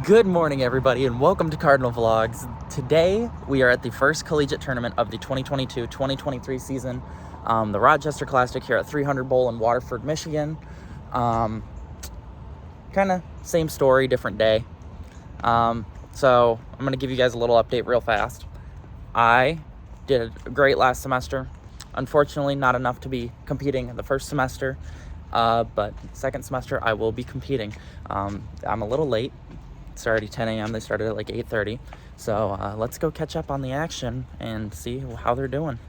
Good morning, everybody, and welcome to Cardinal Vlogs. Today, we are at the first collegiate tournament of the 2022-2023 season, the Rochester Classic here at 300 Bowl in Waterford, Michigan. Kind of same story, different day. So I'm going to give you guys a little update real fast. I did great last semester. Unfortunately, not enough to be competing the first semester, but second semester I will be competing. I'm a little late. It's already 10 a.m. They started at like 8:30. So let's go catch up on the action and see how they're doing.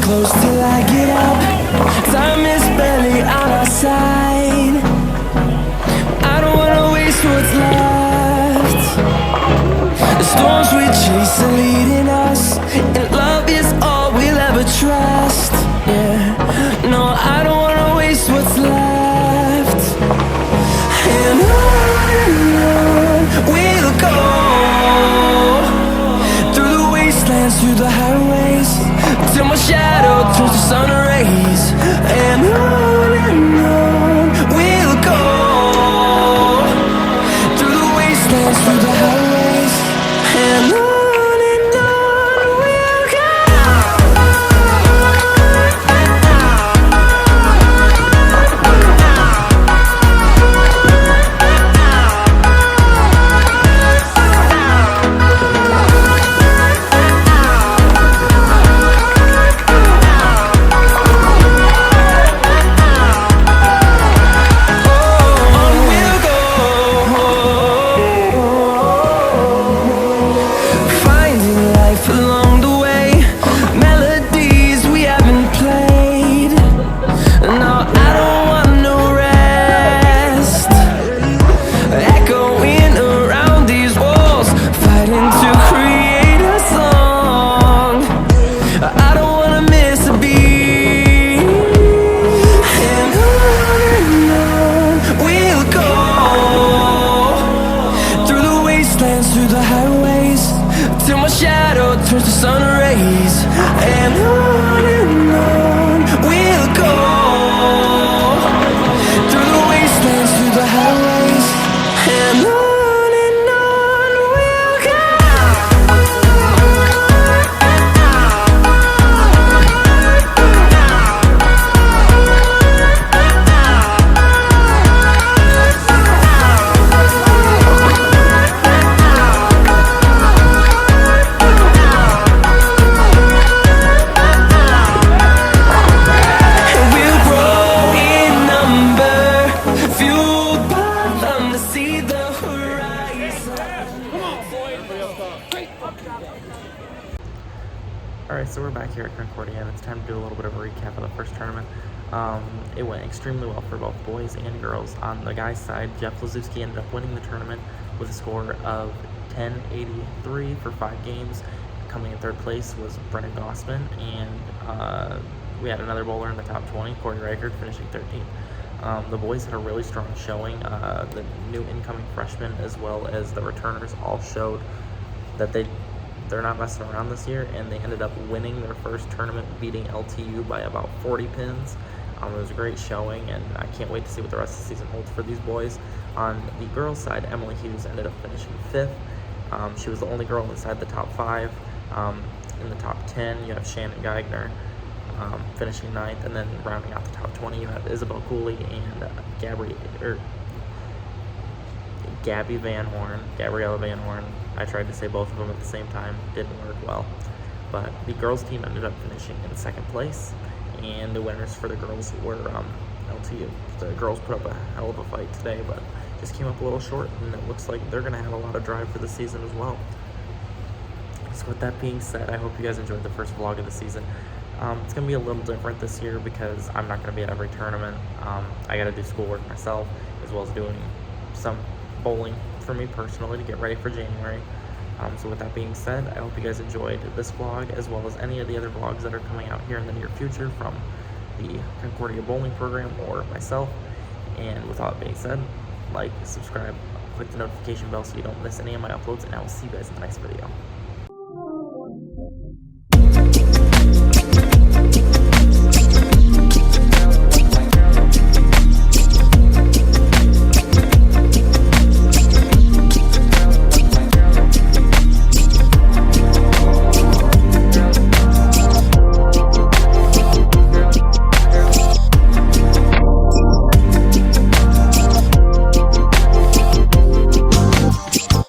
close till I get up. Time is barely on our side. I don't wanna waste what's left. The storms we chase are leading us, and love is all we'll ever trust. Yeah, no, I don't wanna waste what's left. And on we'll go, through the wastelands, through the highways, till my shadow turns to sun rays. And on we'll go, through the wastelands, through the highways, and on we'll go. Through the highways, till my shadow turns to sun rays. And on we'll go, through the wastelands, through the highways, and on we'll go. Alright, so we're back here at Concordia, and it's time to do a little bit of a recap of the first tournament. It went extremely well for both boys and girls. On the guys' side, Jeff Lazewski ended up winning the tournament with a score of 1083 for 5 games. Coming in third place was Brennan Gossman, and we had another bowler in the top 20, Corey Reichert, finishing 13th. The boys had a really strong showing. The new incoming freshmen as well as the returners all showed that they're not messing around this year, and they ended up winning their first tournament, beating LTU by about 40 pins. It was a great showing, and I can't wait to see what the rest of the season holds for these boys. On the girls' side, Emily Hughes ended up finishing 5th. She was the only girl inside the top 5. In the top 10, you have Shannon Geigner finishing 9th, and then rounding out the top 20, you have Isabel Cooley and Gabriella Van Horn. I tried to say both of them at the same time, didn't work well. But the girls team ended up finishing in 2nd place, and the winners for the girls were LTU. The girls put up a hell of a fight today, but just came up a little short, and it looks like they're going to have a lot of drive for the season as well. So with that being said, I hope you guys enjoyed the first vlog of the season. It's going to be a little different this year because I'm not going to be at every tournament. I got to do schoolwork myself, as well as doing some bowling for me personally to get ready for January. So with that being said, I hope you guys enjoyed this vlog as well as any of the other vlogs that are coming out here in the near future from the Concordia bowling program or myself. And with all that being said, like, subscribe, click the notification bell so you don't miss any of my uploads, and I will see you guys in the next video.